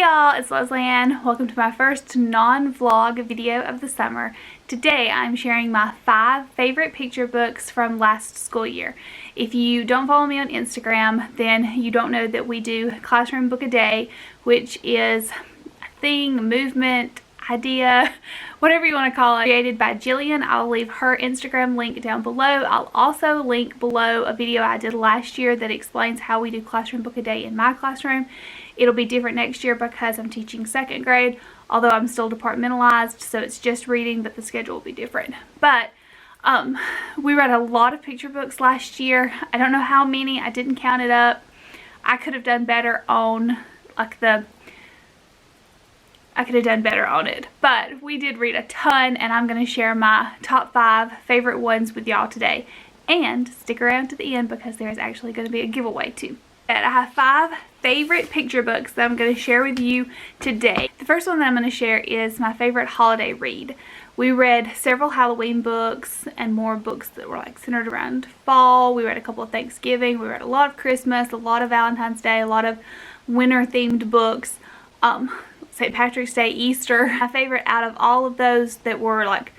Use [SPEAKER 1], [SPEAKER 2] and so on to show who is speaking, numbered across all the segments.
[SPEAKER 1] y'all, it's Leslie Ann. Welcome to my first non-vlog video of the summer. Today I'm sharing my 5 favorite picture books from last school year. If you don't follow me on Instagram, then you don't know that we do Classroom Book a Day, which is a thing, a movement, idea, whatever you want to call it, created by Jillian. I'll leave her Instagram link down below. I'll also link below a video I did last year that explains how we do Classroom Book a Day in my classroom. It'll be different next year because I'm teaching 2nd grade, although I'm still departmentalized, so it's just reading, but the schedule will be different. But we read a lot of picture books last year. I don't know how many, I didn't count it up. I could have done better on it, but we did read a ton, and I'm going to share my top 5 favorite ones with y'all today. And stick around to the end because there's actually going to be a giveaway too. I have 5 favorite picture books that I'm going to share with you today. The first one that I'm going to share is my favorite holiday read. We read several Halloween books and more books that were like centered around fall. We read a couple of Thanksgiving. We read a lot of Christmas, a lot of Valentine's Day, a lot of winter themed books. St. Patrick's Day, Easter. My favorite out of all of those that were like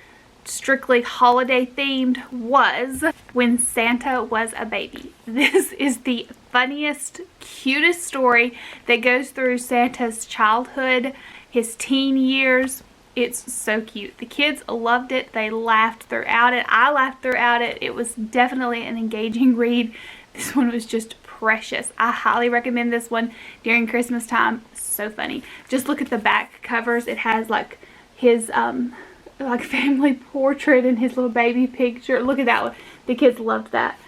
[SPEAKER 1] strictly holiday themed was When Santa Was a Baby. This is the funniest, cutest story that goes through Santa's childhood, his teen years. It's so cute. The kids loved it. They laughed throughout it. I laughed throughout it. It was definitely an engaging read. This one was just precious. I highly recommend this one during Christmas time. So funny. Just look at the back covers. It has like his like family portrait and his little baby picture. Look at that one. The kids loved that.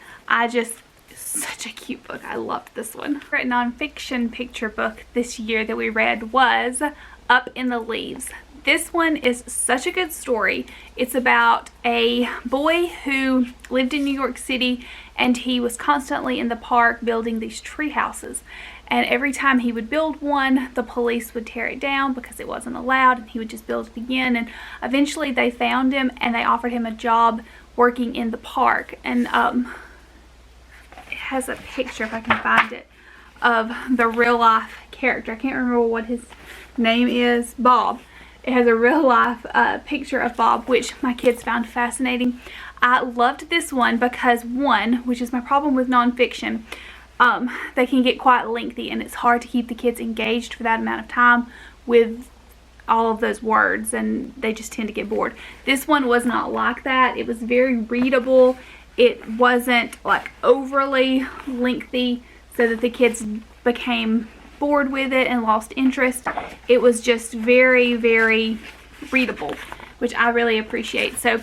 [SPEAKER 1] Such a cute book. I loved this one. Our nonfiction picture book this year that we read was Up in the Leaves. This one is such a good story. It's about a boy who lived in New York City, and he was constantly in the park building these tree houses. And every time he would build one, the police would tear it down because it wasn't allowed, and he would just build it again. And eventually they found him and they offered him a job working in the park. And it has a picture, if I can find it, of the real life character. I can't remember what his name is. Bob. It has a real life picture of Bob, which my kids found fascinating. I loved this one because, one, which is my problem with nonfiction, they can get quite lengthy, and it's hard to keep the kids engaged for that amount of time with all of those words, and they just tend to get bored. This one was not like that. It was very readable. It wasn't like overly lengthy so that the kids became bored with it and lost interest. It was just very, very readable, which I really appreciate. So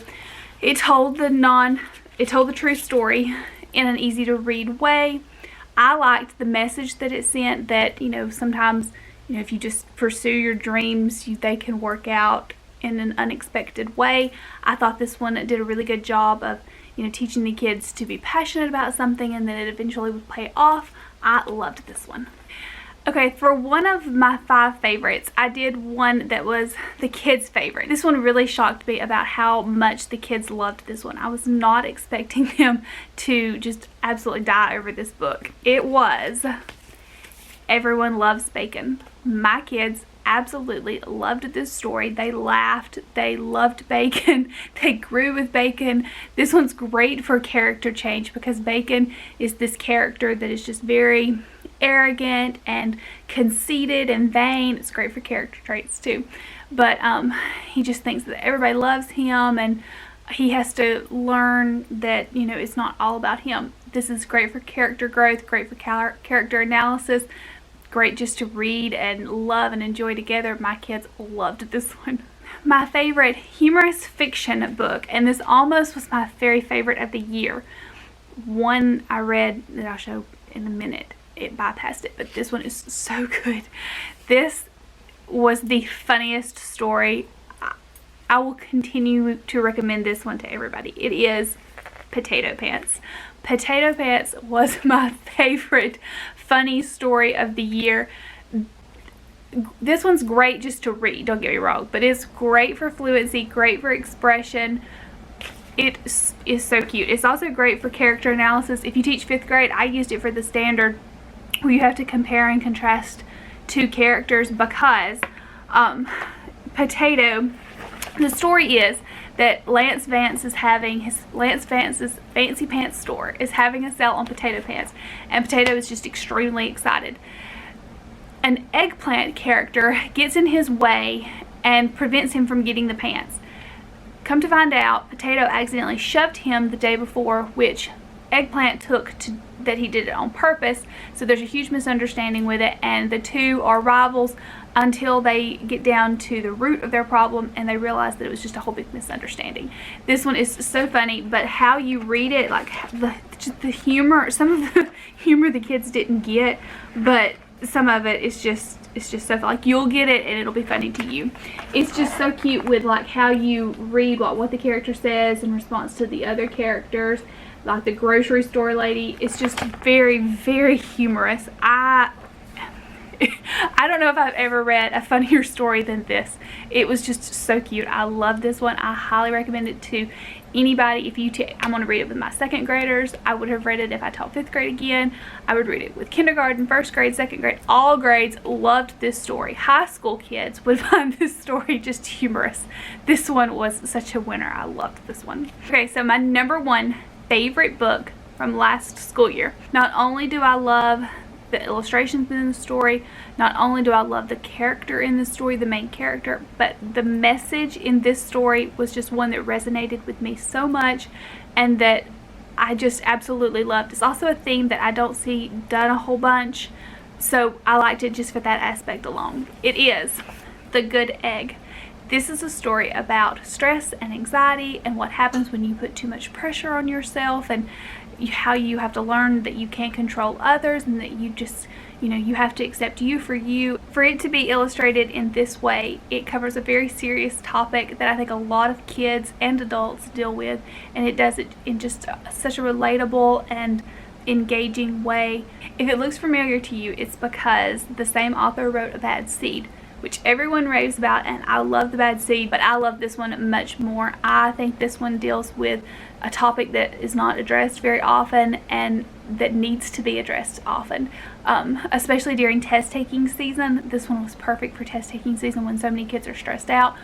[SPEAKER 1] it told the true story in an easy to read way. I liked the message that it sent, that, you know, sometimes, you know, if you just pursue your dreams, they can work out in an unexpected way. I thought this one did a really good job of, you know, teaching the kids to be passionate about something and then it eventually would pay off. I loved this one. Okay, for one of my 5 favorites, I did one that was the kids' favorite. This one really shocked me about how much the kids loved this one. I was not expecting them to just absolutely die over this book. It was Everyone Loves Bacon. My kids absolutely loved this story. They laughed. They loved bacon. They grew with bacon. This one's great for character change because Bacon is this character that is just very arrogant and conceited and vain. It's great for character traits too. But he just thinks that everybody loves him, and he has to learn that, you know, it's not all about him. This is great for character growth, great for character analysis, great just to read and love and enjoy together. My kids loved this one. My favorite humorous fiction book, and this almost was my very favorite of the year, one I read that I'll show in a minute. It bypassed it, but this one is so good. This was the funniest story. I will continue to recommend this one to everybody. It is Potato Pants. Potato Pants was my favorite funny story of the year. This one's great just to read, don't get me wrong, but it's great for fluency, great for expression. It is so cute. It's also great for character analysis. If you teach 5th grade, I used it for the standard where you have to compare and contrast two characters because Potato, the story is that Lance Vance's Fancy Pants store is having a sale on potato pants, and Potato is just extremely excited. An eggplant character gets in his way and prevents him from getting the pants. Come to find out, Potato accidentally shoved him the day before, which Eggplant took that he did it on purpose. So there's a huge misunderstanding with it, and the two are rivals until they get down to the root of their problem and they realize that it was just a whole big misunderstanding. This one is so funny, but how you read it, like the humor, some of the humor the kids didn't get, but some of it is just so like you'll get it and it'll be funny to you. It's just so cute with like how you read what the character says in response to the other characters, like the grocery store lady. It's just very, very humorous. I don't know if I've ever read a funnier story than this. It was just so cute. I love this one. I highly recommend it to anybody. If I'm going to read it with my second graders. I would have read it if I taught 5th grade again. I would read it with kindergarten, 1st grade, 2nd grade. All grades loved this story. High school kids would find this story just humorous. This one was such a winner. I loved this one. Okay, so my number one favorite book from last school year. Not only do I love the illustrations in the story, not only do I love the character in the story, the main character, but the message in this story was just one that resonated with me so much and that I just absolutely loved. It's also a theme that I don't see done a whole bunch, so I liked it just for that aspect alone. It is The Good Egg. This is a story about stress and anxiety and what happens when you put too much pressure on yourself, and how you have to learn that you can't control others and that you just, you have to accept you for you. For it to be illustrated in this way, it covers a very serious topic that I think a lot of kids and adults deal with, and it does it in just such a relatable and engaging way. If it looks familiar to you, it's because the same author wrote A Bad Seed, which everyone raves about, and I love The Bad Seed, but I love this one much more. I think this one deals with a topic that is not addressed very often and that needs to be addressed often, especially during test taking season. This one was perfect for test taking season when so many kids are stressed out.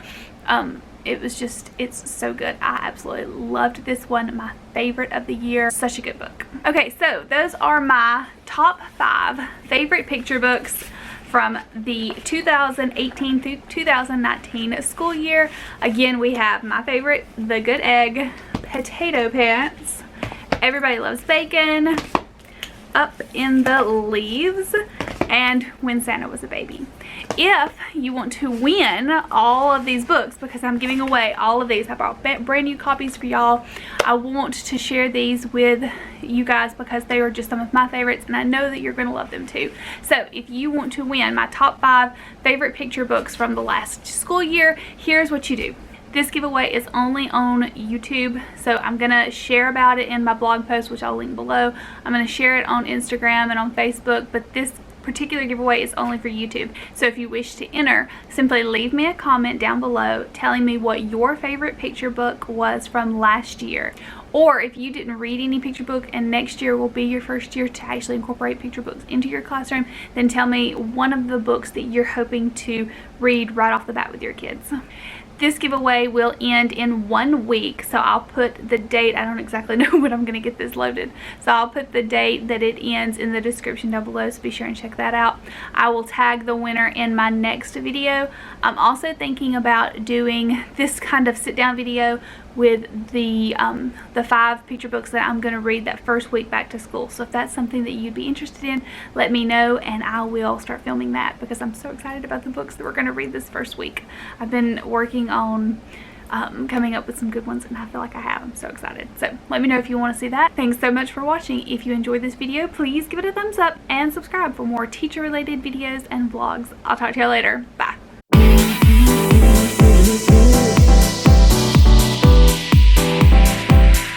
[SPEAKER 1] It's so good. I absolutely loved this one. My favorite of the year. Such a good book. Okay, so those are my top 5 favorite picture books from the 2018 through 2019 school year. Again, we have my favorite, The Good Egg, Potato Pants, Everybody Loves Bacon, Up in the Leaves, and When Santa Was a Baby. If you want to win all of these books, because I'm giving away all of these, I brought brand new copies for y'all. I want to share these with you guys because they are just some of my favorites, and I know that you're going to love them too. So if you want to win my top 5 favorite picture books from the last school year, here's what you do. This giveaway is only on YouTube, so I'm going to share about it in my blog post, which I'll link below. I'm going to share it on Instagram and on Facebook, but this particular giveaway is only for YouTube. So if you wish to enter, simply leave me a comment down below telling me what your favorite picture book was from last year. Or if you didn't read any picture book and next year will be your first year to actually incorporate picture books into your classroom, then tell me one of the books that you're hoping to read right off the bat with your kids. This giveaway will end in 1 week, so I'll put the date. I don't exactly know when I'm going to get this loaded, so I'll put the date that it ends in the description down below, so be sure and check that out. I will tag the winner in my next video. I'm also thinking about doing this kind of sit-down video with the 5 picture books that I'm going to read that first week back to school. So if that's something that you'd be interested in, let me know and I will start filming that, because I'm so excited about the books that we're going to read this first week. I've been working on coming up with some good ones, and I feel like I have. I'm so excited. So let me know if you want to see that. Thanks so much for watching. If you enjoyed this video, please give it a thumbs up and subscribe for more teacher related videos and vlogs. I'll talk to you later. Bye.